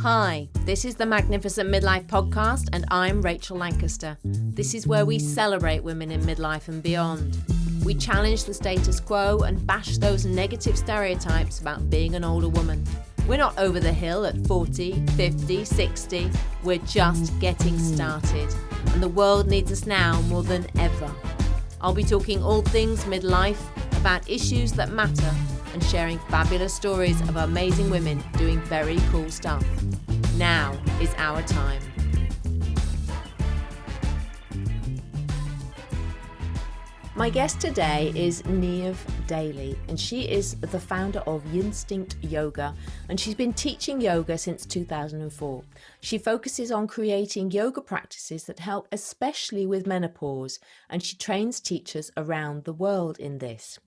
Hi, this is the Magnificent Midlife Podcast, and I'm Rachel Lancaster. This is where we celebrate women in midlife and beyond. We challenge the status quo and bash those negative stereotypes about being an older woman. We're not over the hill at 40, 50, 60. We're just getting started, and the world needs us now more than ever. I'll be talking all things midlife, about issues that matter, and sharing fabulous stories of amazing women doing very cool stuff. Now is our time. My guest today is Niamh Daly, and she is the founder of Yinstinct Yoga, and she's been teaching yoga since 2004. She focuses on creating yoga practices that help especially with menopause, and she trains teachers around the world in this.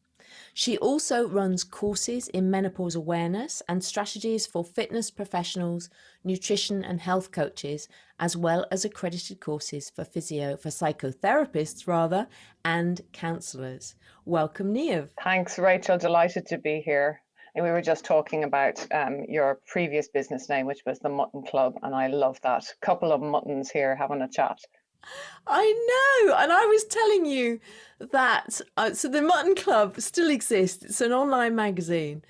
She also runs courses in menopause awareness and strategies for fitness professionals, nutrition and health coaches, as well as accredited courses for psychotherapists and counsellors. Welcome, Niamh. Thanks, Rachel. Delighted to be here. And we were just talking about your previous business name, which was the Mutton Club, and I love that. Couple of muttons here having a chat. I know, and I was telling you that, so the Mutton Club still exists. It's an online magazine.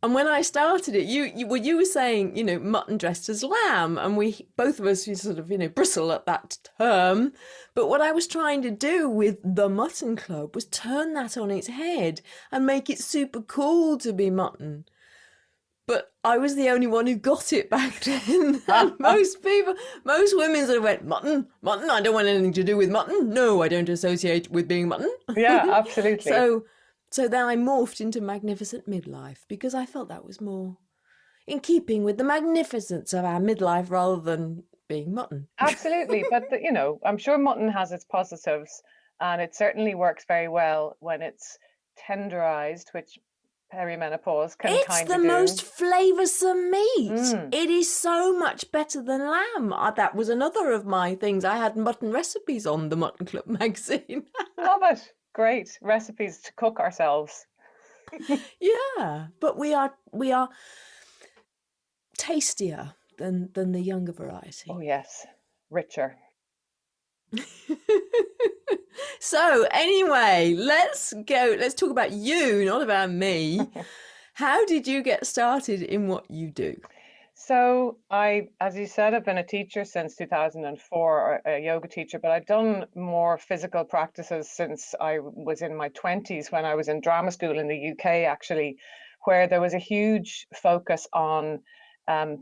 And when I started it, you were saying, mutton dressed as lamb, and both of us sort of, bristle at that term. But what I was trying to do with the Mutton Club was turn that on its head and make it super cool to be mutton. But I was the only one who got it back then. And most women sort of went, mutton, I don't want anything to do with mutton. No, I don't associate with being mutton. Yeah, absolutely. So then I morphed into Magnificent Midlife because I felt that was more in keeping with the magnificence of our midlife rather than being mutton. Absolutely. But, I'm sure mutton has its positives, and it certainly works very well when it's tenderized, which perimenopause can it's kind the of do. most flavoursome meat. It is so much better than lamb. That was another of my things. I had mutton recipes on the Mutton Club magazine. Love it. Great recipes to cook ourselves. Yeah, but we are tastier than the younger variety. Oh yes, richer. So anyway, let's talk about you, not about me. How did you get started in what you do? So as you said, I've been a teacher since 2004, a yoga teacher, but I've done more physical practices since I was in my 20s when I was in drama school in the UK, actually, where there was a huge focus on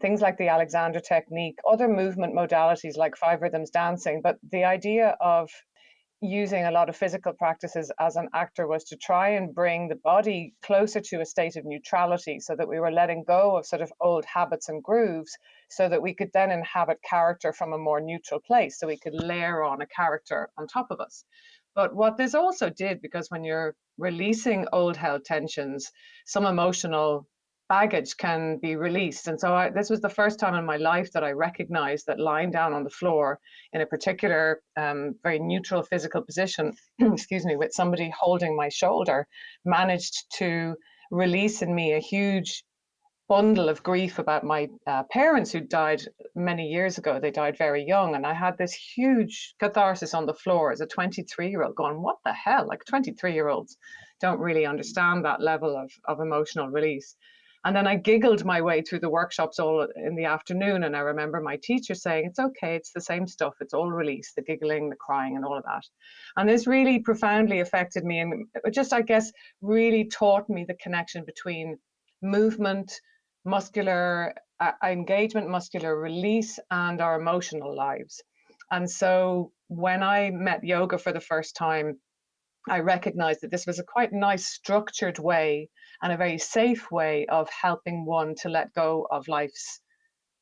things like the Alexander technique, other movement modalities like 5 rhythms dancing. But the idea of using a lot of physical practices as an actor was to try and bring the body closer to a state of neutrality, so that we were letting go of sort of old habits and grooves, so that we could then inhabit character from a more neutral place, so we could layer on a character on top of us. But what this also did, because when you're releasing old held tensions, some emotional baggage can be released. And so this was the first time in my life that I recognized that lying down on the floor in a particular very neutral physical position, excuse me, with somebody holding my shoulder, managed to release in me a huge bundle of grief about my parents who died many years ago. They died very young, and I had this huge catharsis on the floor as a 23-year-old going, what the hell? Like 23-year-olds don't really understand that level of emotional release. And then I giggled my way through the workshops all in the afternoon. And I remember my teacher saying, it's okay, it's the same stuff. It's all release, the giggling, the crying, and all of that. And this really profoundly affected me, and just, I guess, really taught me the connection between movement, muscular engagement, muscular release, and our emotional lives. And so when I met yoga for the first time, I recognized that this was a quite nice structured way and a very safe way of helping one to let go of life's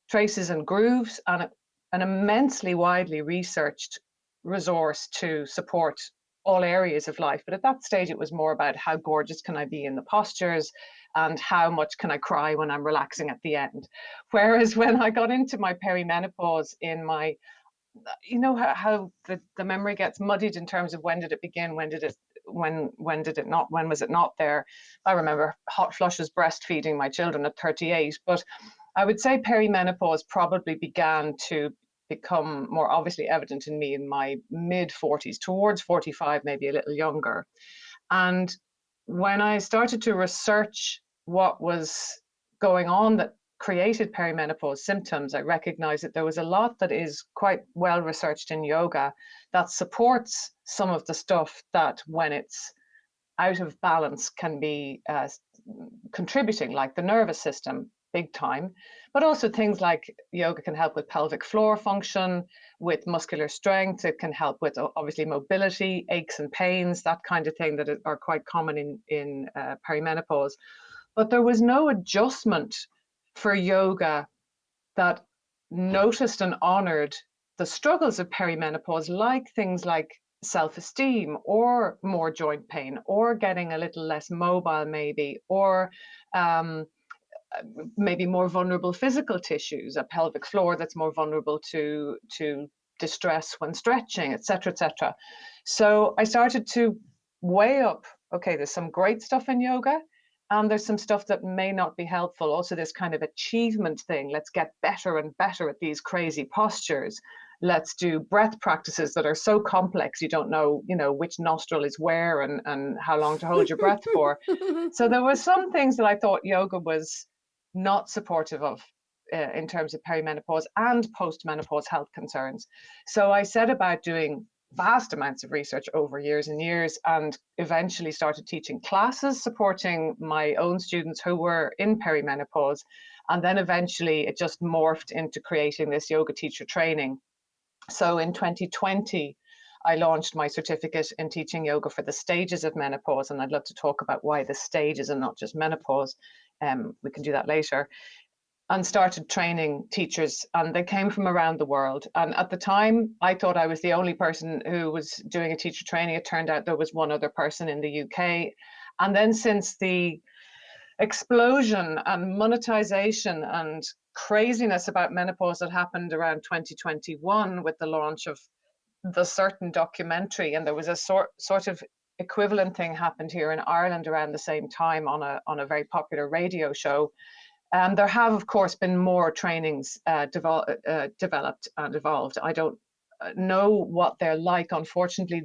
traces and grooves, and an immensely widely researched resource to support all areas of life. But at that stage, it was more about how gorgeous can I be in the postures and how much can I cry when I'm relaxing at the end. Whereas when I got into my perimenopause, in my how the memory gets muddied in terms of when did it begin, when did it not, when was it not there. I remember hot flushes breastfeeding my children at 38, but I would say perimenopause probably began to become more obviously evident in me in my mid 40s, towards 45, maybe a little younger. And when I started to research what was going on that created perimenopause symptoms, I recognized that there was a lot that is quite well researched in yoga that supports some of the stuff that, when it's out of balance, can be contributing, like the nervous system, big time. But also things like yoga can help with pelvic floor function, with muscular strength. It can help with obviously mobility, aches and pains, that kind of thing that are quite common in perimenopause. But there was no adjustment for yoga that noticed and honored the struggles of perimenopause, like things like self-esteem or more joint pain or getting a little less mobile maybe, or um, maybe more vulnerable physical tissues, a pelvic floor that's more vulnerable to distress when stretching, etc., etc. So I started to weigh up, okay, there's some great stuff in yoga, and there's some stuff that may not be helpful. Also, this kind of achievement thing. Let's get better and better at these crazy postures. Let's do breath practices that are so complex you don't know, which nostril is where and how long to hold your breath for. So there were some things that I thought yoga was not supportive of in terms of perimenopause and postmenopause health concerns. So I set about doing vast amounts of research over years and years, and eventually started teaching classes supporting my own students who were in perimenopause. And then eventually it just morphed into creating this yoga teacher training. So in 2020, I launched my certificate in teaching yoga for the stages of menopause, and I'd love to talk about why the stages and not just menopause. We can do that later. And started training teachers, and they came from around the world. And at the time, I thought I was the only person who was doing a teacher training. It turned out there was one other person in the UK. And then since the explosion and monetization and craziness about menopause that happened around 2021 with the launch of the Certain documentary, and there was a sort of equivalent thing happened here in Ireland around the same time on a very popular radio show. There have, of course, been more trainings developed and evolved. I don't know what they're like. Unfortunately,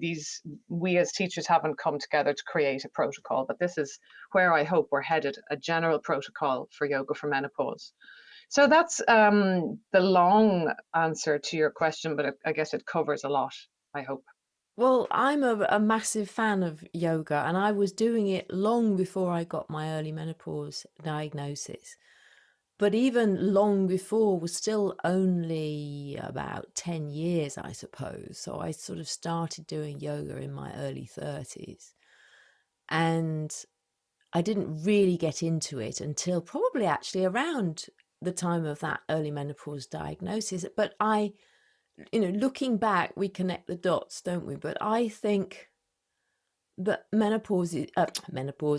we as teachers haven't come together to create a protocol, but this is where I hope we're headed, a general protocol for yoga for menopause. So that's the long answer to your question, but I guess it covers a lot, I hope. Well, I'm a massive fan of yoga, and I was doing it long before I got my early menopause diagnosis. But even long before was still only about 10 years, I suppose. So I sort of started doing yoga in my early 30s. And I didn't really get into it until probably actually around the time of that early menopause diagnosis. But looking back, we connect the dots, don't we? But I think that menopause,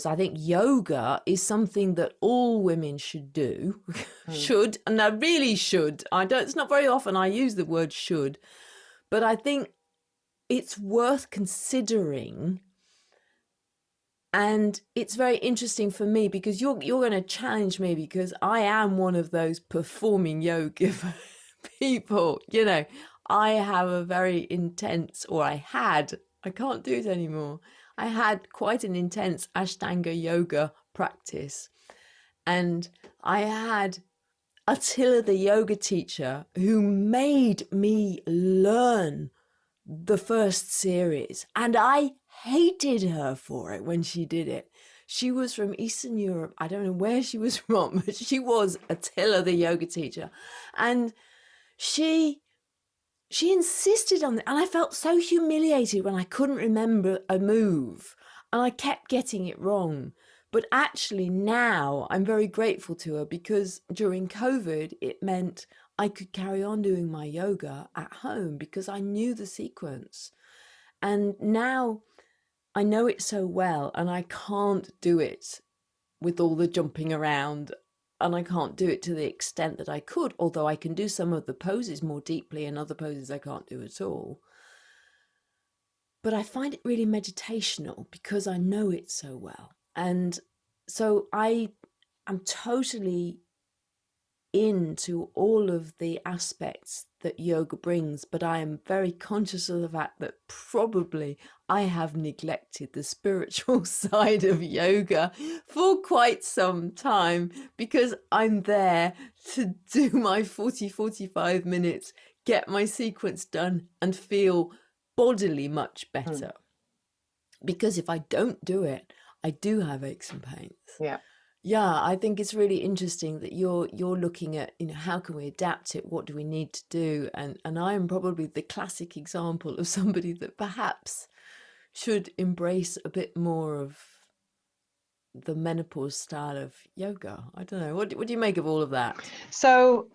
I think yoga is something that all women should do. Should, and I really should. It's not very often I use the word should, but I think it's worth considering. And it's very interesting for me because you're going to challenge me, because I am one of those performing yoga people. I have a very intense, or I can't do it anymore. I had quite an intense Ashtanga yoga practice. And I had Attila, the yoga teacher, who made me learn the first series. And I hated her for it when she did it. She was from Eastern Europe. I don't know where she was from, but she was Attila, the yoga teacher. And she insisted on it, and I felt so humiliated when I couldn't remember a move and I kept getting it wrong. But actually now I'm very grateful to her, because during COVID it meant I could carry on doing my yoga at home because I knew the sequence. And now I know it so well, and I can't do it with all the jumping around, and I can't do it to the extent that I could, although I can do some of the poses more deeply and other poses I can't do at all. But I find it really meditational because I know it so well. And so I am totally into all of the aspects that yoga brings, but I am very conscious of the fact that probably I have neglected the spiritual side of yoga for quite some time, because I'm there to do my 45 minutes, get my sequence done, and feel bodily much better. Because if I don't do it, I do have aches and pains. Yeah, I think it's really interesting that you're looking at, how can we adapt it? What do we need to do? And I am probably the classic example of somebody that perhaps should embrace a bit more of the menopause style of yoga. I don't know. What do you make of all of that? So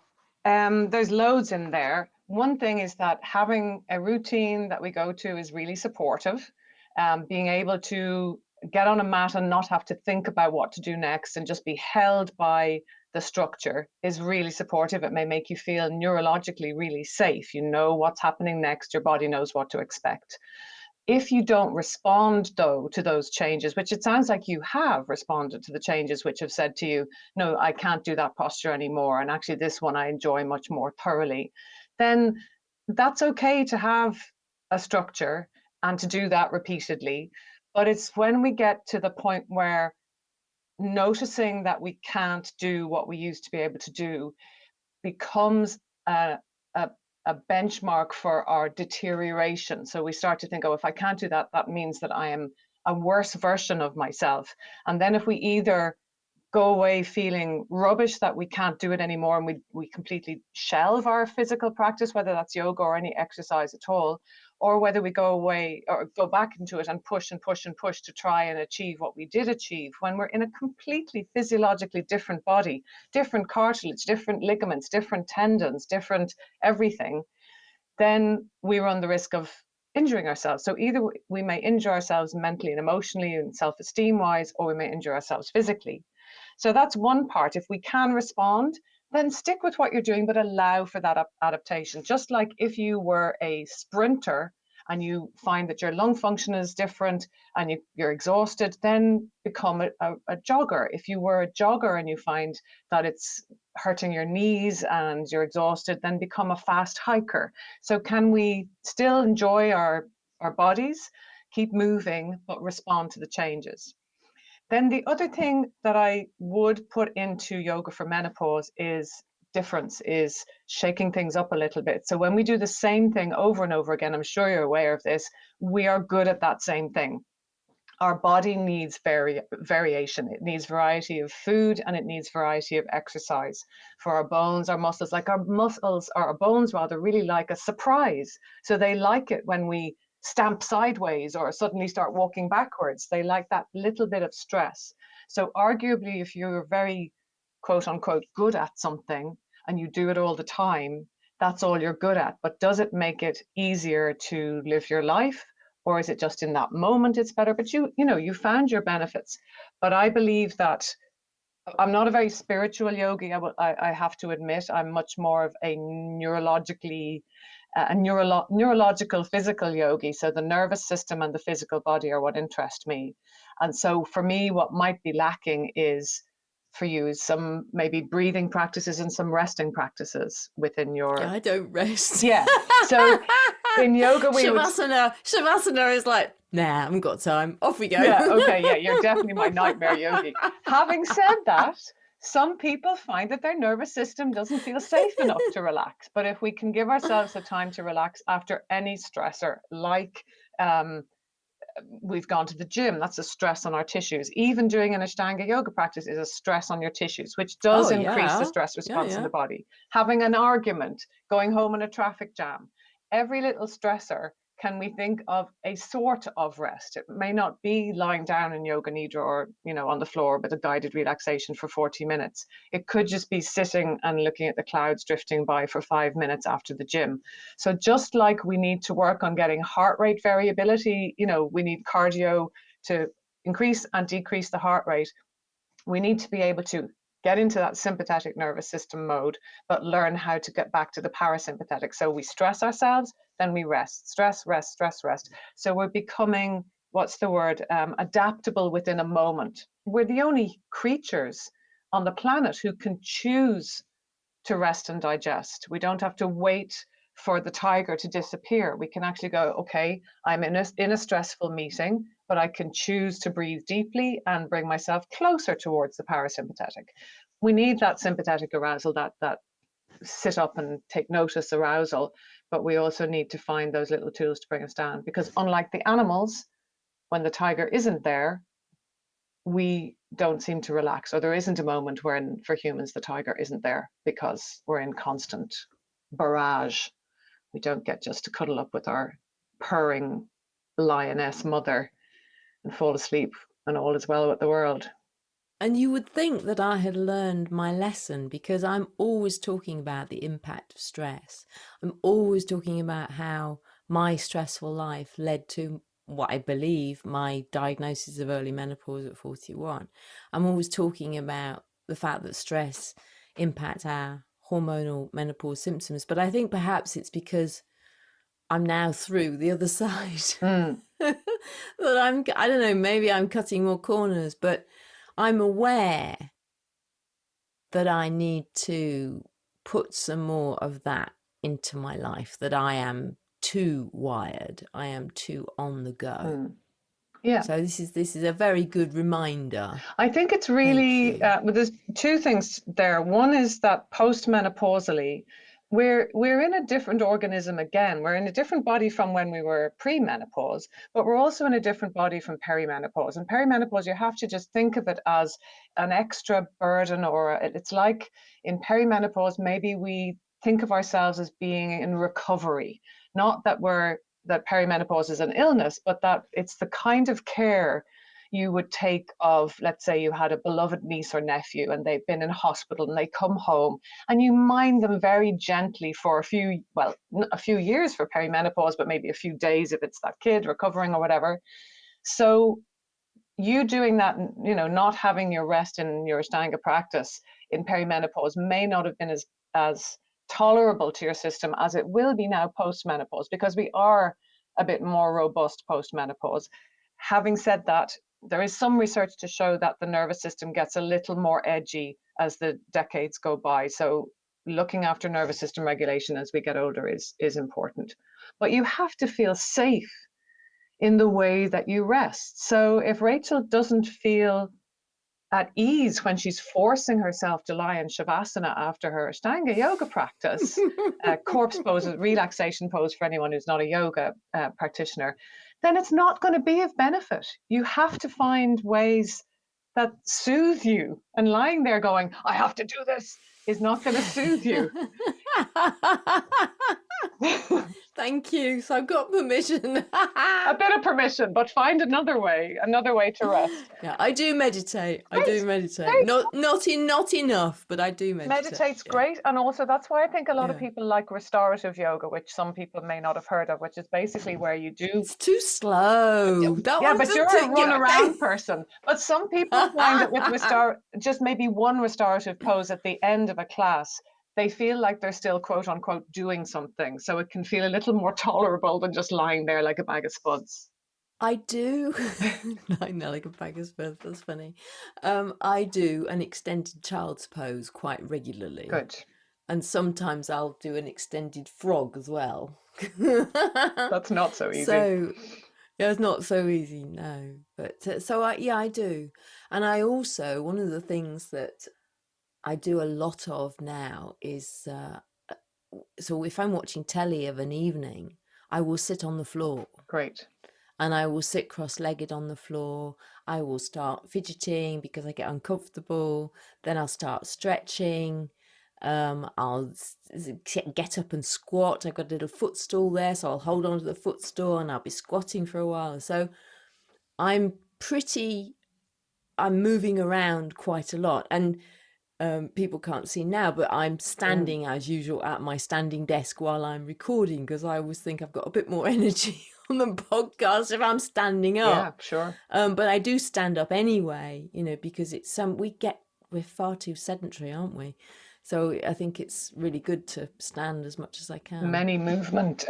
there's loads in there. One thing is that having a routine that we go to is really supportive. Being able to get on a mat and not have to think about what to do next and just be held by the structure is really supportive. It may make you feel neurologically really safe. You know what's happening next. Your body knows what to expect. If you don't respond, though, to those changes, which it sounds like you have responded to the changes which have said to you, no, I can't do that posture anymore, and actually this one I enjoy much more thoroughly, then that's okay to have a structure and to do that repeatedly. But it's when we get to the point where noticing that we can't do what we used to be able to do becomes a benchmark for our deterioration. So we start to think, oh, if I can't do that, that means that I am a worse version of myself. And then if we either go away feeling rubbish that we can't do it anymore, and we completely shelve our physical practice, whether that's yoga or any exercise at all, or whether we go away or go back into it and push and push and push to try and achieve what we did achieve, when we're in a completely physiologically different body, different cartilage, different ligaments, different tendons, different everything, then we run the risk of injuring ourselves. So either we may injure ourselves mentally and emotionally and self-esteem wise, or we may injure ourselves physically. So that's one part. If we can respond, then stick with what you're doing, but allow for that adaptation. Just like if you were a sprinter and you find that your lung function is different and you're exhausted, then become a jogger. If you were a jogger and you find that it's hurting your knees and you're exhausted, then become a fast hiker. So can we still enjoy our bodies, keep moving, but respond to the changes? Then the other thing that I would put into yoga for menopause is difference, is shaking things up a little bit. So when we do the same thing over and over again, I'm sure you're aware of this, we are good at that same thing. Our body needs variation. It needs variety of food and it needs variety of exercise. For our bones, our muscles, our bones rather, really like a surprise. So they like it when we stamp sideways or suddenly start walking backwards. They like that little bit of stress. So arguably, if you're very quote unquote good at something and you do it all the time, that's all you're good at. But does it make it easier to live your life? Or is it just in that moment it's better? But you found your benefits. But I believe that I'm not a very spiritual yogi. I have to admit, I'm much more of a neurological physical yogi. So the nervous system and the physical body are what interest me. And so for me, what might be lacking is, for you, is some maybe breathing practices and some resting practices within your. Yeah, I don't rest. Yeah. So in yoga, Shavasana is like, nah, I haven't got time. Off we go. Yeah, okay, yeah, you're definitely my nightmare yogi. Having said that, some people find that their nervous system doesn't feel safe enough to relax. But if we can give ourselves the time to relax after any stressor, like we've gone to the gym, that's a stress on our tissues. Even doing an Ashtanga yoga practice is a stress on your tissues, which does increase the stress response in the body. Having an argument, going home in a traffic jam, every little stressor, can we think of a sort of rest? It may not be lying down in yoga nidra or on the floor with a guided relaxation for 40 minutes. It could just be sitting and looking at the clouds drifting by for 5 minutes after the gym. So just like we need to work on getting heart rate variability, we need cardio to increase and decrease the heart rate. We need to be able to get into that sympathetic nervous system mode, but learn how to get back to the parasympathetic. So we stress ourselves, then we rest. Stress, rest, stress, rest. So we're becoming, adaptable within a moment. We're the only creatures on the planet who can choose to rest and digest. We don't have to wait for the tiger to disappear. We can actually go, okay, I'm in a stressful meeting, but I can choose to breathe deeply and bring myself closer towards the parasympathetic. We need that sympathetic arousal, that sit up and take notice arousal, but we also need to find those little tools to bring us down, because unlike the animals, when the tiger isn't there, we don't seem to relax, or there isn't a moment when for humans the tiger isn't there, because we're in constant barrage. We don't get just to cuddle up with our purring lioness mother and fall asleep and all is well with the world. And you would think that I had learned my lesson, because I'm always talking about the impact of stress. I'm always talking about how my stressful life led to what I believe my diagnosis of early menopause at 41. I'm always talking about the fact that stress impacts our hormonal menopause symptoms. But I think perhaps it's because I'm now through the other side. That I don't know, maybe I'm cutting more corners, but I'm aware that I need to put some more of that into my life, that I am too wired, I am too on the go. Yeah. So this is a very good reminder. I think it's really, well, there's two things there. One is that postmenopausally, we're in a different organism again. We're in a different body from when we were pre-menopause, but we're also in a different body from perimenopause. And perimenopause, you have to just think of it as an extra burden, or it's like in perimenopause, maybe we think of ourselves as being in recovery. Not that that perimenopause is an illness, but that it's the kind of care you would take of, let's say you had a beloved niece or nephew and they've been in hospital and they come home, and you mind them very gently for a few years for perimenopause, but maybe a few days if it's that kid recovering or whatever. So you doing that, not having your rest in your Ashtanga practice in perimenopause may not have been as tolerable to your system as it will be now post-menopause, because we are a bit more robust post-menopause. Having said that, there is some research to show that the nervous system gets a little more edgy as the decades go by. So looking after nervous system regulation as we get older is important. But you have to feel safe in the way that you rest. So if Rachel doesn't feel at ease when she's forcing herself to lie in Shavasana after her Ashtanga yoga practice, corpse pose, relaxation pose for anyone who's not a yoga practitioner, then it's not going to be of benefit. You have to find ways that soothe you. And lying there going, I have to do this, is not going to soothe you. Thank you. So I've got permission. A bit of permission, but find another way to rest. Yeah, I do meditate. Great. I do meditate. Great. Not enough, but I do meditate. Meditate's great, and also that's why I think a lot of people like restorative yoga, which some people may not have heard of, which is basically where you do. It's too slow. But you're a run-around person. But some people find that with just maybe one restorative pose at the end of a class, they feel like they're still, quote unquote, doing something. So it can feel a little more tolerable than just lying there like a bag of spuds. I do. Lying there like a bag of spuds. That's funny. I do an extended child's pose quite regularly. Good. And sometimes I'll do an extended frog as well. That's not so easy. So yeah, it's not so easy, no. But I do. And I also, one of the things that I do a lot of now is, so if I'm watching telly of an evening, I will sit on the floor. Great. And I will sit cross-legged on the floor. I will start fidgeting because I get uncomfortable. Then I'll start stretching. I'll get up and squat. I've got a little footstool there, so I'll hold on to the footstool and I'll be squatting for a while. So I'm moving around quite a lot. And people can't see now, but I'm standing as usual at my standing desk while I'm recording, because I always think I've got a bit more energy on the podcast if I'm standing up. Yeah, sure. But I do stand up anyway, because it's we're far too sedentary, aren't we? So I think it's really good to stand as much as I can. Many movement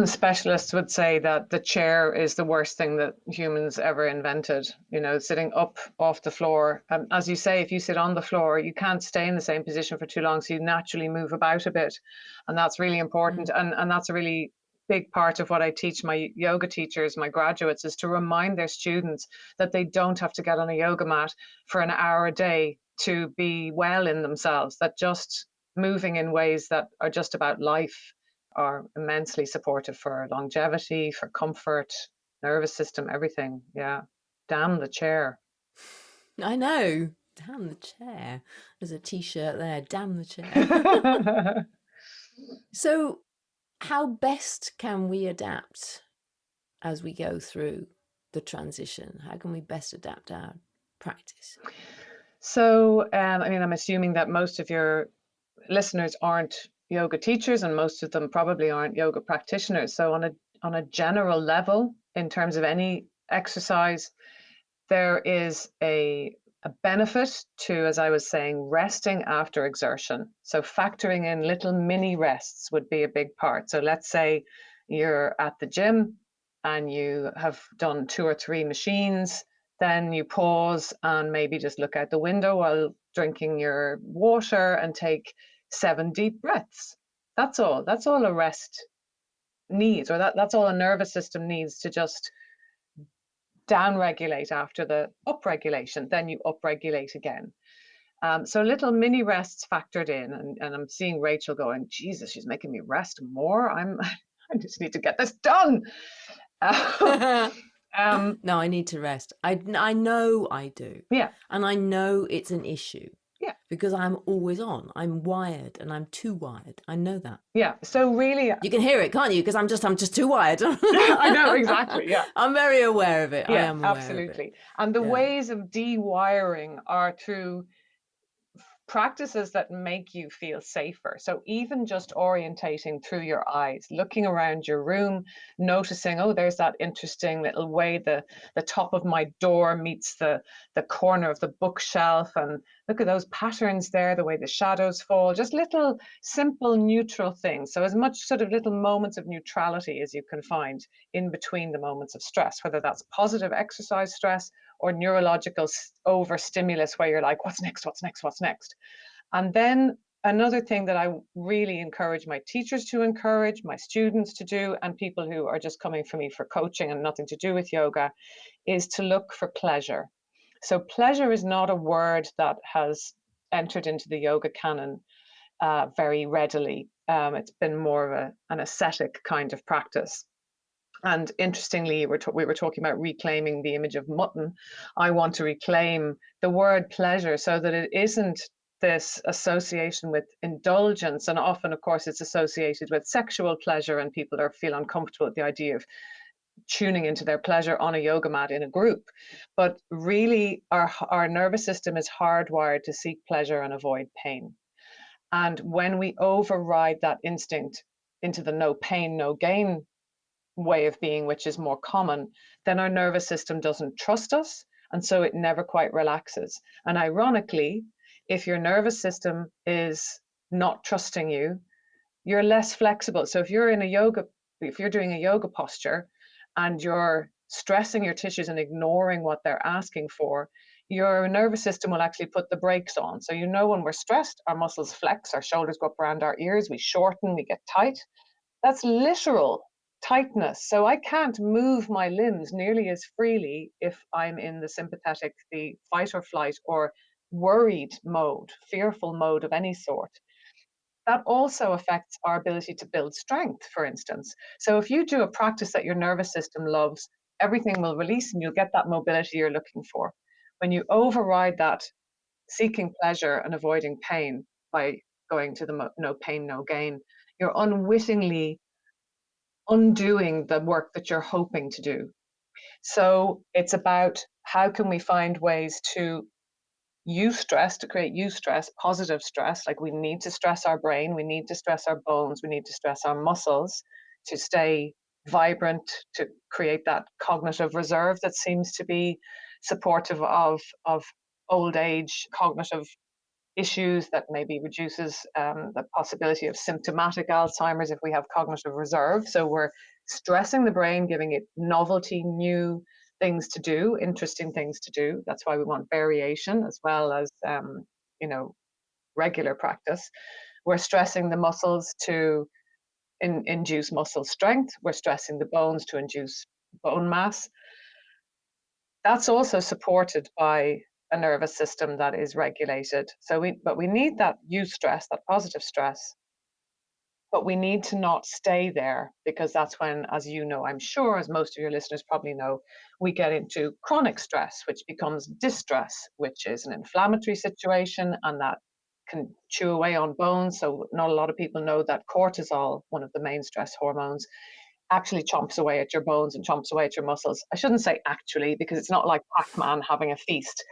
specialists would say that the chair is the worst thing that humans ever invented. You know, sitting up off the floor. As you say, if you sit on the floor, you can't stay in the same position for too long, so you naturally move about a bit, and that's really important. And that's a really big part of what I teach my yoga teachers, my graduates, is to remind their students that they don't have to get on a yoga mat for an hour a day to be well in themselves, that just moving in ways that are just about life are immensely supportive for longevity, for comfort, nervous system, everything. Yeah. Damn the chair. I know. Damn the chair. There's a t-shirt there. Damn the chair. So how best can we adapt as we go through the transition? How can we best adapt our practice? So, I mean, I'm assuming that most of your listeners aren't yoga teachers, and most of them probably aren't yoga practitioners. So, on a general level, in terms of any exercise, there is a benefit to, as I was saying, resting after exertion. So factoring in little mini rests would be a big part. So let's say you're at the gym and you have done 2 or 3 machines, then you pause and maybe just look out the window while drinking your water and take 7 deep breaths. That's all. That's all a rest needs, or that's all a nervous system needs, to just downregulate after the upregulation. Then you upregulate again. So little mini rests factored in, and I'm seeing Rachel going, Jesus, she's making me rest more. I just need to get this done. No, I need to rest. I know I do. Yeah. And I know it's an issue. Yeah. Because I'm always on. I'm wired, and I'm too wired. I know that. Yeah. So really, you can hear it, can't you? Because I'm just too wired. I know, exactly. Yeah. I'm very aware of it. Yeah, I am aware absolutely. of it. And the ways of de-wiring are through practices that make you feel safer. So even just orientating through your eyes, looking around your room, noticing, oh, there's that interesting little way the top of my door meets the corner of the bookshelf, and look at those patterns there, the way the shadows fall, just little simple neutral things. So as much sort of little moments of neutrality as you can find in between the moments of stress, whether that's positive exercise stress or neurological overstimulus where you're like, what's next, what's next, what's next? And then another thing that I really encourage my teachers to encourage, my students to do, and people who are just coming for me for coaching and nothing to do with yoga, is to look for pleasure. So pleasure is not a word that has entered into the yoga canon very readily. It's been more of an ascetic kind of practice. And interestingly, we were talking about reclaiming the image of mutton. I want to reclaim the word pleasure so that it isn't this association with indulgence. And often, of course, it's associated with sexual pleasure, and people feel uncomfortable with the idea of tuning into their pleasure on a yoga mat in a group. But really, our nervous system is hardwired to seek pleasure and avoid pain. And when we override that instinct into the no pain, no gain way of being, which is more common, then our nervous system doesn't trust us, and so it never quite relaxes. And ironically, if your nervous system is not trusting you, you're less flexible. So if you're doing a yoga posture and you're stressing your tissues and ignoring what they're asking for, your nervous system will actually put the brakes on. So when we're stressed, our muscles flex, our shoulders go up around our ears, we shorten, we get tight. That's literal tightness. So I can't move my limbs nearly as freely if I'm in the sympathetic, the fight or flight, or worried mode, fearful mode of any sort. That also affects our ability to build strength, for instance. So if you do a practice that your nervous system loves, everything will release and you'll get that mobility you're looking for. When you override that, seeking pleasure and avoiding pain by going to the no pain, no gain, you're unwittingly undoing the work that you're hoping to do. So it's about how can we find ways to use stress, to create eustress, positive stress. Like we need to stress our brain, we need to stress our bones, we need to stress our muscles to stay vibrant, to create that cognitive reserve that seems to be supportive of old age cognitive issues, that maybe reduces the possibility of symptomatic Alzheimer's if we have cognitive reserve. So we're stressing the brain, giving it novelty, new things to do, interesting things to do. That's why we want variation as well as, you know, regular practice. We're stressing the muscles to induce muscle strength. We're stressing the bones to induce bone mass. That's also supported by a nervous system that is regulated. But we need that eustress, that positive stress, but we need to not stay there, because that's when, as you know, I'm sure, as most of your listeners probably know, we get into chronic stress, which becomes distress, which is an inflammatory situation, and that can chew away on bones. So not a lot of people know that cortisol, one of the main stress hormones, actually chomps away at your bones and chomps away at your muscles. I shouldn't say actually, because it's not like Pac-Man having a feast,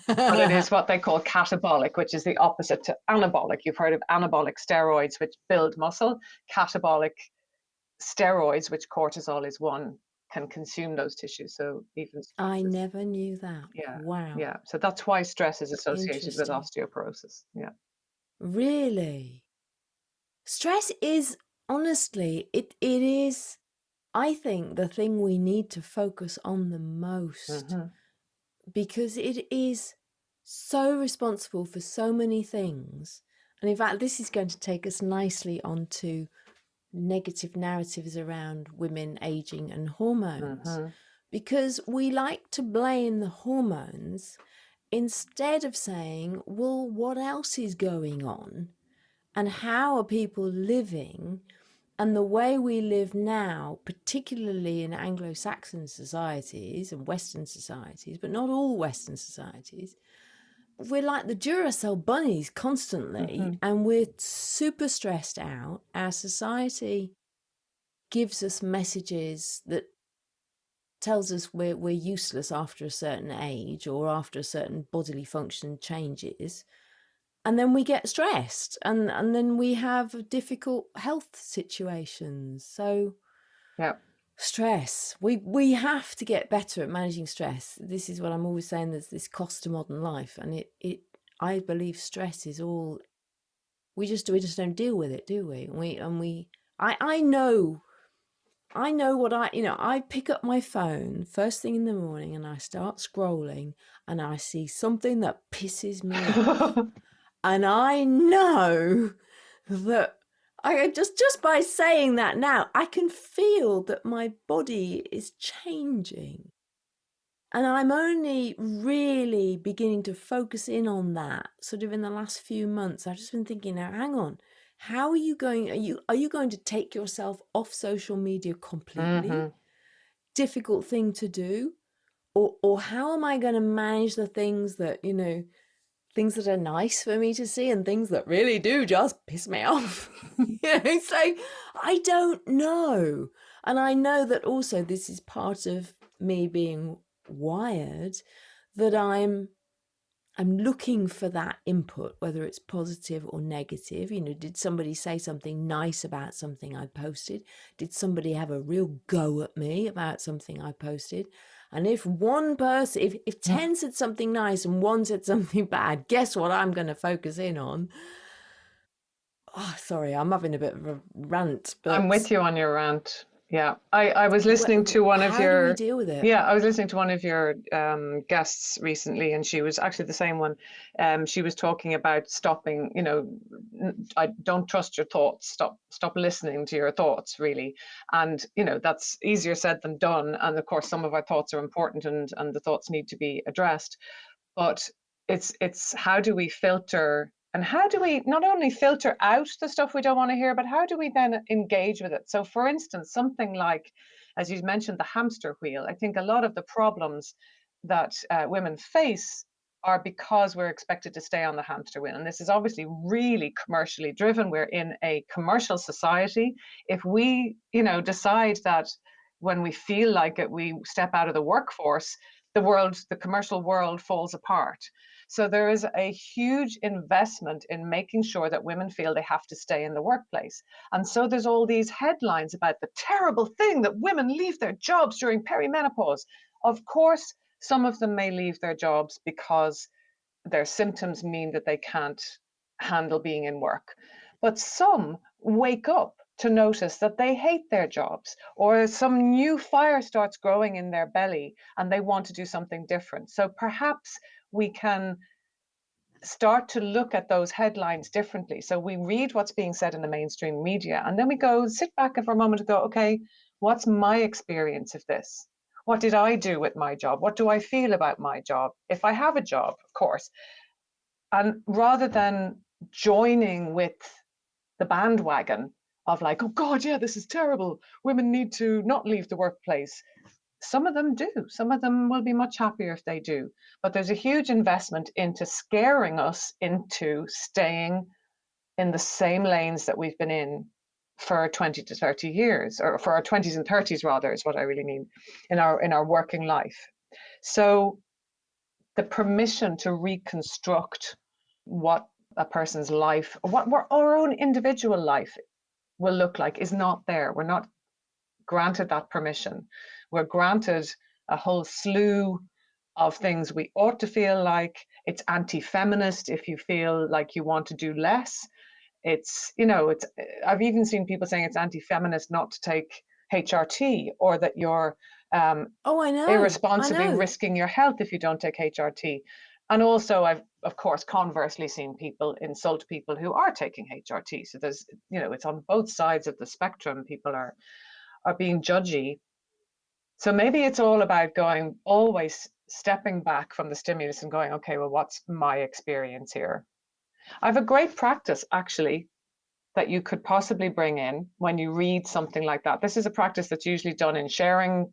but it is what they call catabolic, which is the opposite to anabolic. You've heard of anabolic steroids, which build muscle. Catabolic steroids, which cortisol is one, can consume those tissues. So even stress I is, never knew that. yeah, Wow. yeah. So that's why stress is associated with Interesting. osteoporosis. Yeah. Really? Stress is, honestly, it is, I think, the thing we need to focus on the most, Mm-hmm. because it is so responsible for so many things. And in fact, this is going to take us nicely onto negative narratives around women aging and hormones, Mm-hmm. because we like to blame the hormones instead of saying, well, what else is going on and how are people living? And the way we live now, particularly in Anglo-Saxon societies and Western societies, but not all Western societies, we're like the Duracell bunnies constantly, Mm-hmm. and we're super stressed out. Our society gives us messages that tells us we're useless after a certain age or after a certain bodily function changes. And then we get stressed, and then we have difficult health situations. So Yeah. stress, we have to get better at managing stress. This is what I'm always saying, there's this cost to modern life, and it I believe stress is all, we just don't deal with it, do we? I know what I pick up my phone first thing in the morning and I start scrolling and I see something that pisses me off. And I know that I just by saying that now, I can feel that my body is changing. And I'm only really beginning to focus in on that sort of in the last few months. I've just been thinking, now, hang on, how are you going to take yourself off social media completely? Mm-hmm. Difficult thing to do. Or how am I going to manage the things that, things that are nice for me to see and things that really do just piss me off? So I don't know. And I know that also this is part of me being wired, that I'm looking for that input, whether it's positive or negative. Did somebody say something nice about something I posted? Did somebody have a real go at me about something I posted? And if one person, if 10 said something nice and one said something bad, guess what I'm going to focus in on? Oh, sorry, I'm having a bit of a rant, I'm but with you on your rant. Yeah, I was listening to one of how do we your, deal with it? yeah, I was listening to one of your guests recently, and she was actually the same one. She was talking about stopping, I don't trust your thoughts. Stop listening to your thoughts, really. And, that's easier said than done. And of course, some of our thoughts are important, and the thoughts need to be addressed. But it's how do we filter, and how do we not only filter out the stuff we don't want to hear, but how do we then engage with it? So for instance, something like, as you mentioned, the hamster wheel. I think a lot of the problems that women face are because we're expected to stay on the hamster wheel. And this is obviously really commercially driven. We're in a commercial society. If we, decide that when we feel like it, we step out of the workforce, the commercial world falls apart. So there is a huge investment in making sure that women feel they have to stay in the workplace. And so there's all these headlines about the terrible thing that women leave their jobs during perimenopause. Of course, some of them may leave their jobs because their symptoms mean that they can't handle being in work. But some wake up to notice that they hate their jobs, or some new fire starts growing in their belly and they want to do something different. So perhaps we can start to look at those headlines differently. So we read what's being said in the mainstream media, and then we go sit back and for a moment and go, okay, what's my experience of this? What did I do with my job? What do I feel about my job? If I have a job, of course. And rather than joining with the bandwagon of like, oh God, yeah, this is terrible. Women need to not leave the workplace. Some of them do. Some of them will be much happier if they do. But there's a huge investment into scaring us into staying in the same lanes that we've been in for 20 to 30 years, or for our 20s and 30s rather, is what I really mean, in our working life. So the permission to reconstruct what a person's life, what our own individual life will look like, is not there. We're not granted that permission. We're granted a whole slew of things we ought to feel like. It's anti-feminist if you feel like you want to do less. It's, I've even seen people saying it's anti-feminist not to take HRT, or that you're Oh, I know. irresponsibly risking your health if you don't take HRT. And also, I've, of course, conversely seen people insult people who are taking HRT. So there's, it's on both sides of the spectrum. People are being judgy. So maybe it's all about going, always stepping back from the stimulus and going, okay, well, what's my experience here? I have a great practice, actually, that you could possibly bring in when you read something like that. This is a practice that's usually done in sharing.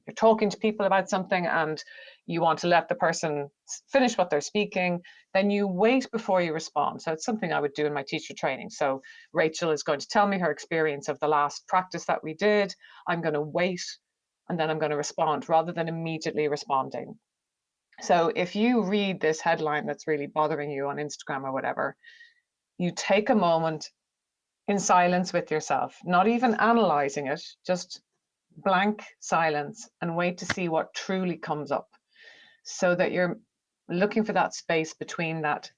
You're talking to people about something and you want to let the person finish what they're speaking, then you wait before you respond. So it's something I would do in my teacher training. So Rachel is going to tell me her experience of the last practice that we did. I'm going to wait and then I'm going to respond rather than immediately responding. So if you read this headline that's really bothering you on Instagram or whatever, you take a moment in silence with yourself, not even analyzing it, just blank silence, and wait to see what truly comes up, so that you're looking for that space between that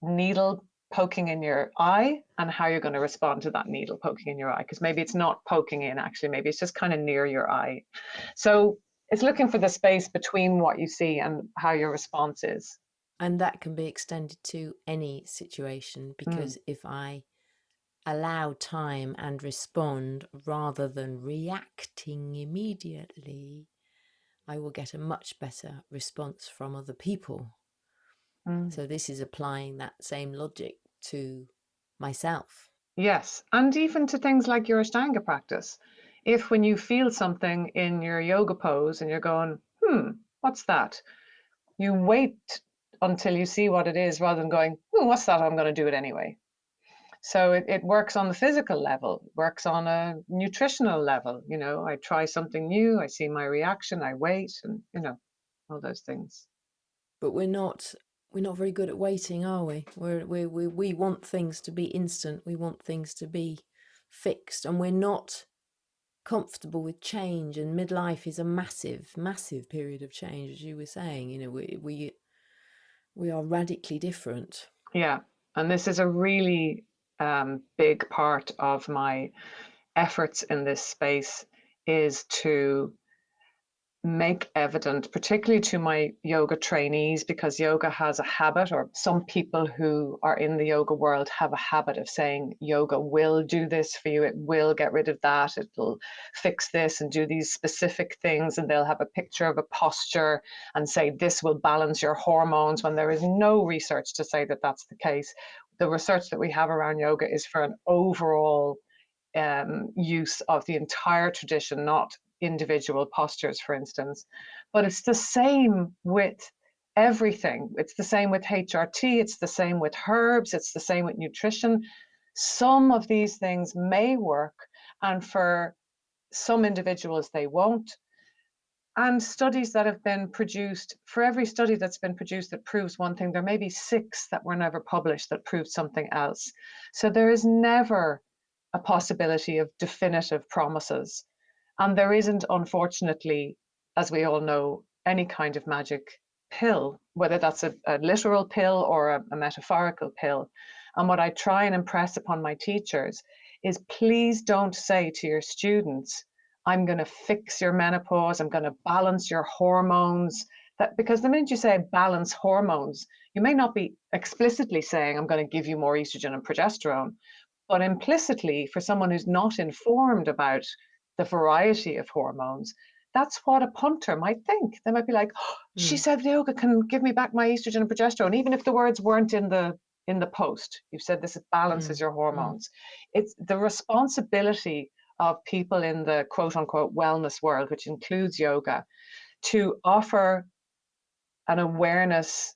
needle poking in your eye and how you're going to respond to that needle poking in your eye, because maybe it's not poking in, actually, maybe it's just kind of near your eye. So it's looking for the space between what you see and how your response is. And that can be extended to any situation, because if I allow time and respond rather than reacting immediately, I will get a much better response from other people. So this is applying that same logic to myself. Yes, and even to things like your Ashtanga practice. If when you feel something in your yoga pose and you're going, what's that? You wait until you see what it is rather than going, what's that? I'm going to do it anyway. So it works on the physical level, works on a nutritional level. I try something new, I see my reaction, I wait, and, all those things. But we're not very good at waiting, are we? We want things to be instant. We want things to be fixed, and we're not comfortable with change. And midlife is a massive, massive period of change, as you were saying. We are radically different. Yeah, and this is a really big part of my efforts in this space, is to make evident, particularly to my yoga trainees, because yoga has a habit, or some people who are in the yoga world have a habit of saying yoga will do this for you, it will get rid of that, it will fix this and do these specific things, and they'll have a picture of a posture and say this will balance your hormones, when there is no research to say that that's the case. The research that we have around yoga is for an overall use of the entire tradition, not individual postures, for instance. But it's the same with everything. It's the same with HRT, it's the same with herbs, it's the same with nutrition. Some of these things may work, and for some individuals they won't. And studies that have been produced, for every study that's been produced that proves one thing, there may be 6 that were never published that proved something else. So there is never a possibility of definitive promises. And there isn't, unfortunately, as we all know, any kind of magic pill, whether that's a literal pill or a metaphorical pill. And what I try and impress upon my teachers is, please don't say to your students, I'm going to fix your menopause, I'm going to balance your hormones. That, because the minute you say balance hormones, you may not be explicitly saying, I'm going to give you more estrogen and progesterone, but implicitly, for someone who's not informed about the variety of hormones, that's what a punter might think. They might be like, oh, she said yoga can give me back my estrogen and progesterone, even if the words weren't in the post. You've said this balances your hormones. It's the responsibility of people in the quote unquote wellness world, which includes yoga, to offer an awareness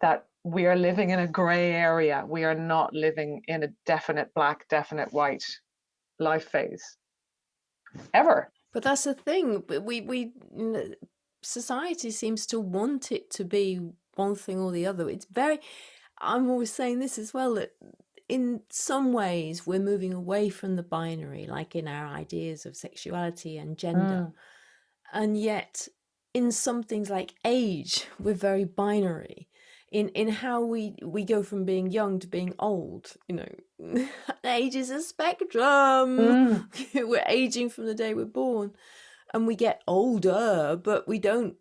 that we are living in a gray area. We are not living in a definite black, definite white life phase ever. But that's the thing. But society seems to want it to be one thing or the other. It's very, I'm always saying this as well, that in some ways we're moving away from the binary, like in our ideas of sexuality and gender. And yet in some things like age, we're very binary in how we go from being young to being old. Age is a spectrum. We're aging from the day we're born, and we get older, but we don't,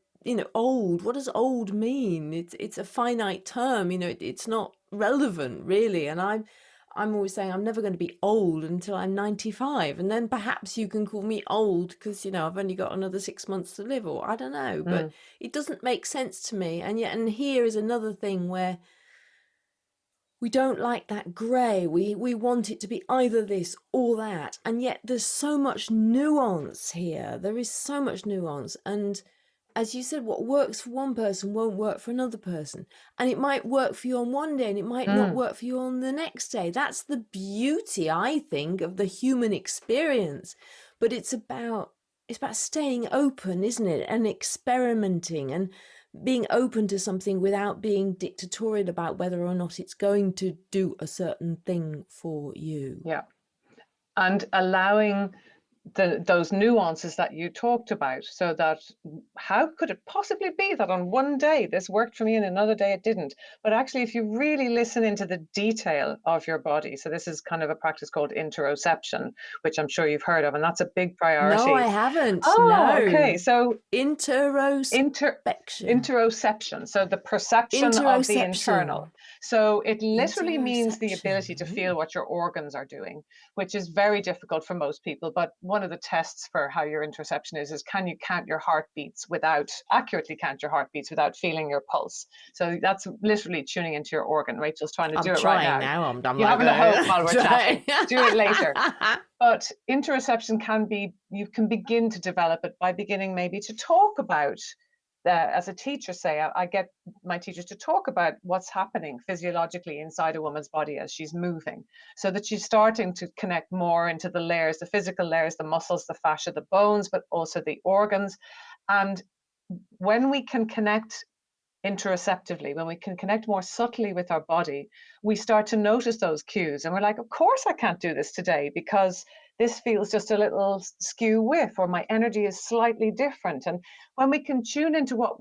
old, what does old mean? It's a finite term. It's not relevant really. And I'm always saying I'm never going to be old until I'm 95, and then perhaps you can call me old because I've only got another 6 months to live, or I don't know. But it doesn't make sense to me. And here is another thing where we don't like that grey. We want it to be either this or that, and yet there's so much nuance here. There is so much nuance, and as you said, what works for one person won't work for another person. And it might work for you on one day and it might not work for you on the next day. That's the beauty, I think, of the human experience. But it's about staying open, isn't it? And experimenting and being open to something without being dictatorial about whether or not it's going to do a certain thing for you. Yeah. And allowing those nuances that you talked about, so that how could it possibly be that on one day this worked for me and another day it didn't? But actually, if you really listen into the detail of your body, so this is kind of a practice called interoception, which I'm sure you've heard of, and that's a big priority. No, I haven't. Oh, no. Okay. So interoception. So the perception of the internal. So it literally means the ability to feel what your organs are doing, which is very difficult for most people. But one of the tests for how your interoception is can you count your heartbeats accurately count your heartbeats without feeling your pulse? So that's literally tuning into your organ. Rachel's trying to do it right now. I'm You're having a hope while we're chatting. Do it later. But interoception you can begin to develop it by beginning maybe to talk about, as a teacher, say, I get my teachers to talk about what's happening physiologically inside a woman's body as she's moving, so that she's starting to connect more into the layers, the physical layers, the muscles, the fascia, the bones, but also the organs. And when we can connect interoceptively, when we can connect more subtly with our body, we start to notice those cues. And we're like, of course I can't do this today because this feels just a little skew with, or my energy is slightly different. And when we can tune into what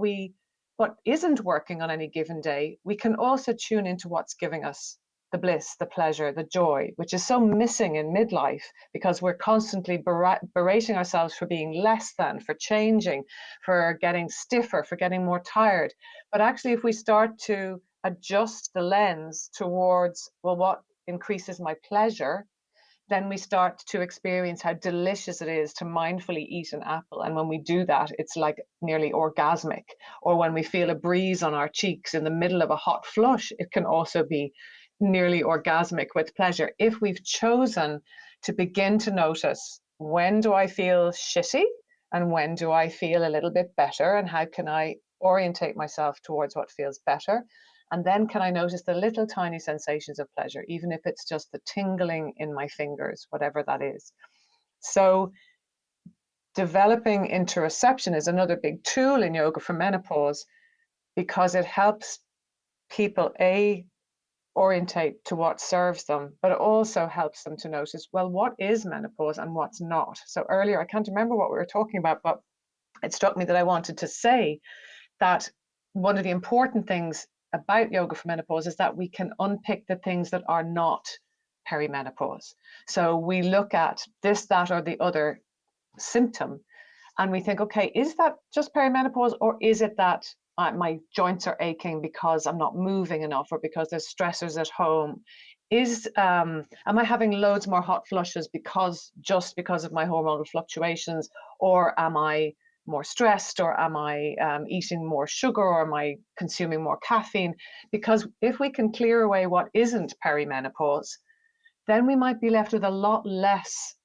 isn't working on any given day, we can also tune into what's giving us the bliss, the pleasure, the joy, which is so missing in midlife because we're constantly berating ourselves for being less than, for changing, for getting stiffer, for getting more tired. But actually, if we start to adjust the lens towards, well, what increases my pleasure, then we start to experience how delicious it is to mindfully eat an apple. And when we do that, it's like nearly orgasmic. Or when we feel a breeze on our cheeks in the middle of a hot flush, it can also be nearly orgasmic with pleasure. If we've chosen to begin to notice, when do I feel shitty and when do I feel a little bit better, and how can I orientate myself towards what feels better? And then can I notice the little tiny sensations of pleasure, even if it's just the tingling in my fingers, whatever that is. So developing interoception is another big tool in yoga for menopause, because it helps people, orientate to what serves them, but it also helps them to notice, well, what is menopause and what's not. So earlier, I can't remember what we were talking about, but it struck me that I wanted to say that one of the important things about yoga for menopause is that we can unpick the things that are not perimenopause. So we look at this, that, or the other symptom, and we think, okay, is that just perimenopause, or is it that my joints are aching because I'm not moving enough, or because there's stressors at home? Am I having loads more hot flushes because of my hormonal fluctuations, or am I more stressed, or am I eating more sugar, or am I consuming more caffeine? Because if we can clear away what isn't perimenopause, then we might be left with a lot less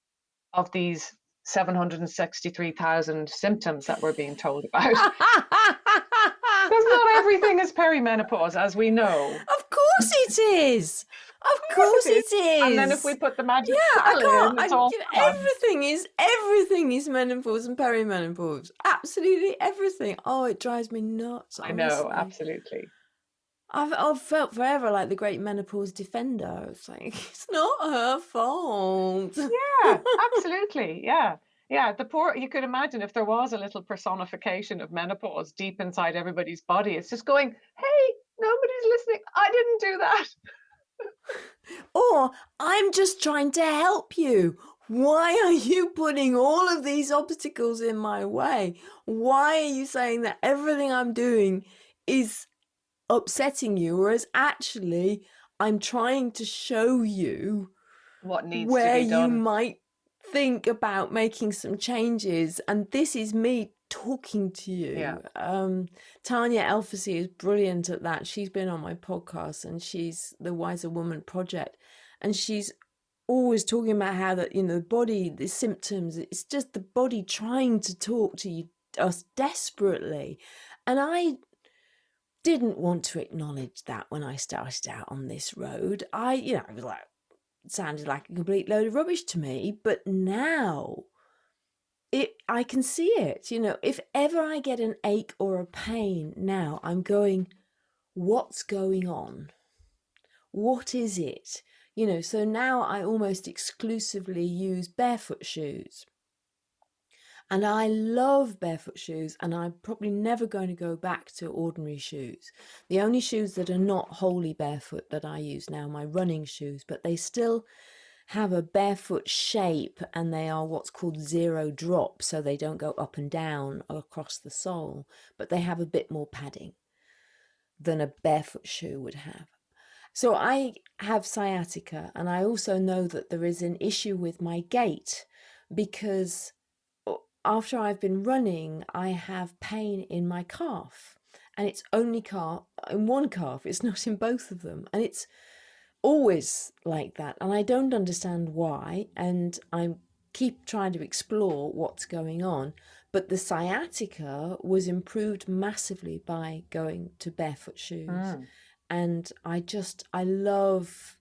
of these 763,000 symptoms that we're being told about. Because not everything is perimenopause, as we know. Of course it is. Of course Yes, it is. it is. And then if we put the magic Yeah, I spell can't. in, it's all gone. Everything is menopause and perimenopause. Absolutely everything. Oh, it drives me nuts. I know, Honestly. absolutely. I've felt forever like the great menopause defender. It's like, it's not her fault. Yeah, absolutely. Yeah. Yeah, the poor, you could imagine if there was a little personification of menopause deep inside everybody's body. It's just going, hey, nobody's listening. I didn't do that. Or I'm just trying to help you. Why are you putting all of these obstacles in my way? Why are you saying that everything I'm doing is upsetting you, whereas actually I'm trying to show you What needs to where be you done. might think about making some changes, and this is me talking to you. Yeah. Tanya Elfasy is brilliant at that. She's been on my podcast, and she's the Wiser Woman Project, and she's always talking about how that, you know, the body, the symptoms, it's just the body trying to talk to you, us desperately. And I didn't want to acknowledge that when I started out on this road. I was like, it sounded like a complete load of rubbish to me. But now I can see it. You know, if ever I get an ache or a pain now, I'm going, what's going on? What is it? You know, so now I almost exclusively use barefoot shoes. And I love barefoot shoes, and I'm probably never going to go back to ordinary shoes. The only shoes that are not wholly barefoot that I use now are my running shoes, but they still have a barefoot shape, and they are what's called zero drop, so they don't go up and down across the sole, but they have a bit more padding than a barefoot shoe would have. So I have sciatica, and I also know that there is an issue with my gait, because after I've been running, I have pain in my calf, and it's only in one calf. It's not in both of them. And it's always like that. And I don't understand why. And I keep trying to explore what's going on. But the sciatica was improved massively by going to barefoot shoes. And I love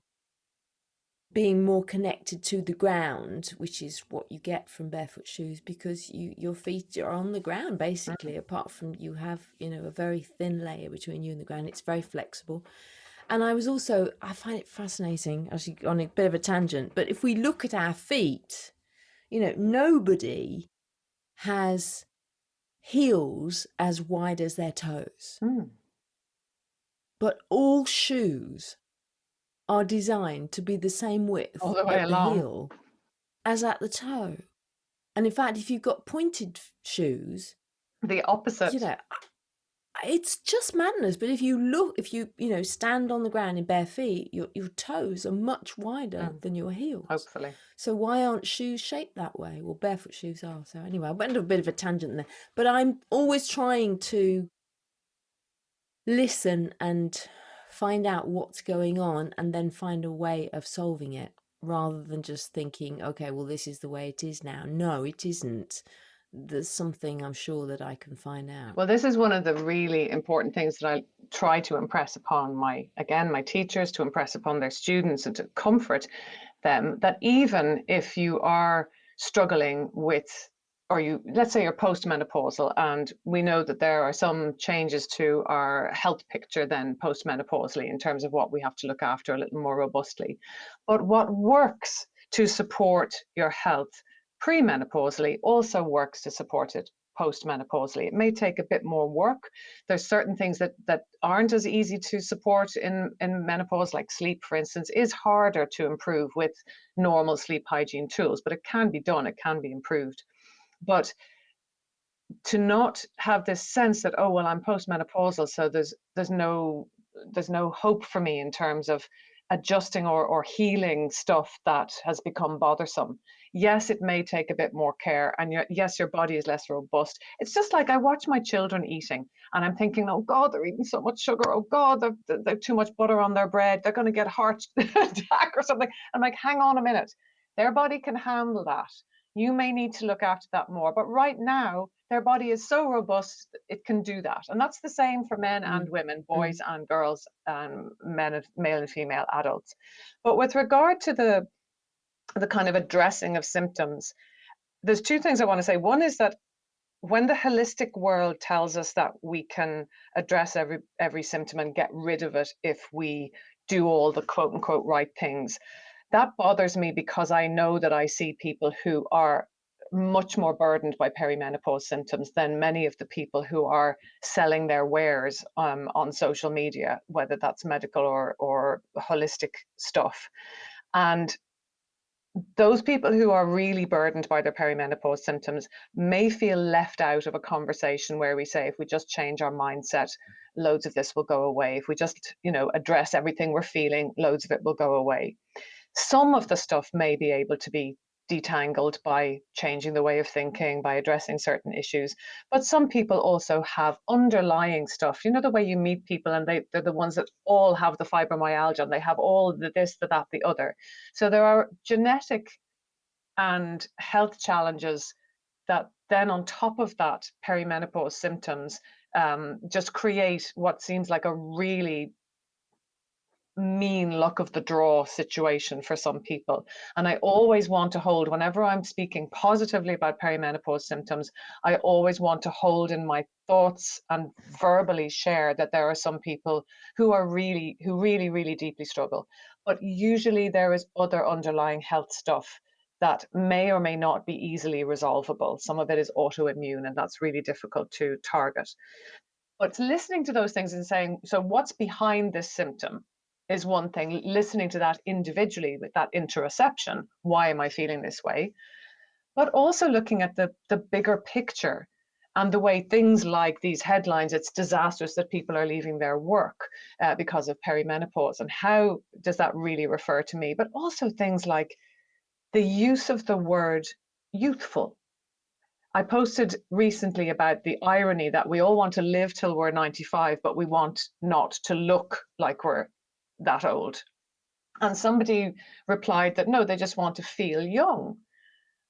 being more connected to the ground, which is what you get from barefoot shoes, because your feet are on the ground basically, apart from you have, you know, a very thin layer between you and the ground. It's very flexible. And I find it fascinating, actually, on a bit of a tangent, but if we look at our feet, you know, nobody has heels as wide as their toes. But all shoes are designed to be the same width All the way at the along. heel as at the toe. And in fact, if you've got pointed shoes, The opposite. you know, it's just madness. But if you stand on the ground in bare feet, your toes are much wider than your heels. Hopefully. So why aren't shoes shaped that way? Well, barefoot shoes are. So anyway, I went into a bit of a tangent there. But I'm always trying to listen and find out what's going on, and then find a way of solving it, rather than just thinking, okay, well, this is the way it is now. No, it isn't. There's something I'm sure that I can find out. Well, this is one of the really important things that I try to impress upon my teachers, to impress upon their students, and to comfort them that even if you are struggling with, let's say you're postmenopausal, and we know that there are some changes to our health picture then postmenopausally in terms of what we have to look after a little more robustly. But what works to support your health premenopausally also works to support it postmenopausally. It may take a bit more work. There's certain things that aren't as easy to support in menopause, like sleep, for instance, is harder to improve with normal sleep hygiene tools, but it can be done, it can be improved. But to not have this sense that, oh, well, I'm postmenopausal, so there's no hope for me in terms of adjusting or healing stuff that has become bothersome. Yes, it may take a bit more care, and yes, your body is less robust. It's just like I watch my children eating, and I'm thinking, oh God, they're eating so much sugar. Oh God, they've too much butter on their bread. They're going to get a heart attack or something. I'm like, hang on a minute. Their body can handle that. You may need to look after that more. But right now, their body is so robust, it can do that. And that's the same for men and women, boys and girls, male and female adults. But with regard to the kind of addressing of symptoms, there's two things I want to say. One is that when the holistic world tells us that we can address every symptom and get rid of it if we do all the quote unquote right things, that bothers me, because I know that I see people who are much more burdened by perimenopause symptoms than many of the people who are selling their wares on social media, whether that's medical or holistic stuff. And those people who are really burdened by their perimenopause symptoms may feel left out of a conversation where we say, if we just change our mindset, loads of this will go away. If we just, address everything we're feeling, loads of it will go away. Some of the stuff may be able to be detangled by changing the way of thinking, by addressing certain issues. But some people also have underlying stuff. You know, the way you meet people and they're the ones that all have the fibromyalgia and they have all the this, the that, the other. So there are genetic and health challenges that then on top of that perimenopause symptoms just create what seems like a really mean luck of the draw situation for some people. And I always want to hold, whenever I'm speaking positively about perimenopause symptoms, I always want to hold in my thoughts and verbally share that there are some people who really deeply struggle. But usually there is other underlying health stuff that may or may not be easily resolvable. Some of it is autoimmune, and that's really difficult to target. But listening to those things and saying, so what's behind this symptom is one thing, listening to that individually with that interoception. Why am I feeling this way? But also looking at the bigger picture and the way things like these headlines, it's disastrous that people are leaving their work because of perimenopause. And how does that really refer to me? But also things like the use of the word youthful. I posted recently about the irony that we all want to live till we're 95, but we want not to look like we're that old. And somebody replied that no, they just want to feel young.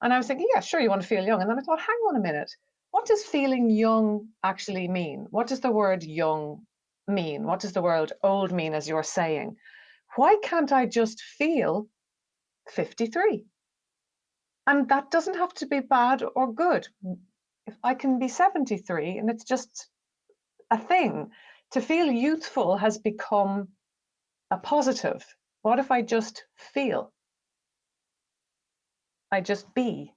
And I was thinking, yeah, sure, you want to feel young. And then I thought, hang on a minute, what does feeling young actually mean? What does the word young mean? What does the word old mean, as you're saying? Why can't I just feel 53? And that doesn't have to be bad or good. If I can be 73 and it's just a thing, to feel youthful has become a positive. What if I just feel? I just be.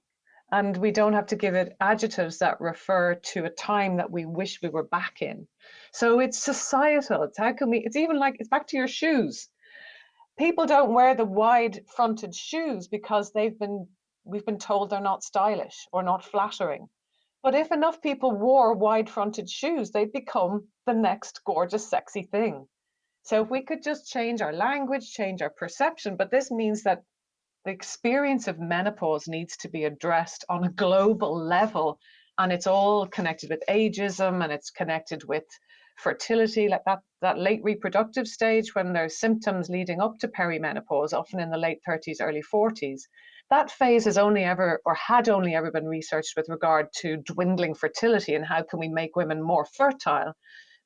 And we don't have to give it adjectives that refer to a time that we wish we were back in. So it's societal. It's how can we, it's even like, it's back to your shoes. People don't wear the wide fronted shoes because we've been told they're not stylish or not flattering. But if enough people wore wide fronted shoes, they'd become the next gorgeous, sexy thing. So if we could just change our language, change our perception, but this means that the experience of menopause needs to be addressed on a global level. And it's all connected with ageism, and it's connected with fertility, like that late reproductive stage when there's symptoms leading up to perimenopause, often in the late 30s, early 40s. That phase has only ever, or had only ever been researched with regard to dwindling fertility and how can we make women more fertile,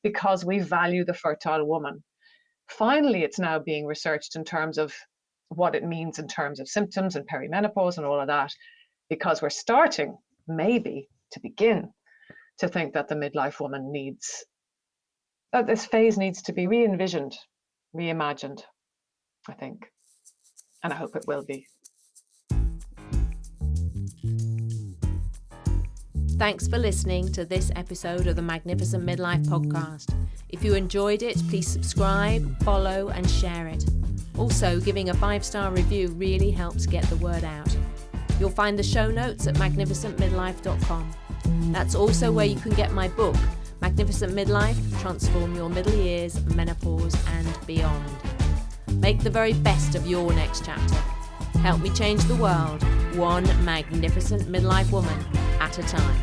because we value the fertile woman. Finally, it's now being researched in terms of what it means in terms of symptoms and perimenopause and all of that, because we're starting maybe to begin to think that the midlife woman needs, that this phase needs to be re-envisioned, reimagined, I think. And I hope it will be. Thanks for listening to this episode of the Magnificent Midlife Podcast. If you enjoyed it, please subscribe, follow, and share it. Also, giving a 5-star review really helps get the word out. You'll find the show notes at magnificentmidlife.com. That's also where you can get my book, Magnificent Midlife, Transform Your Middle Years, Menopause and Beyond. Make the very best of your next chapter. Help me change the world, one magnificent midlife woman at a time.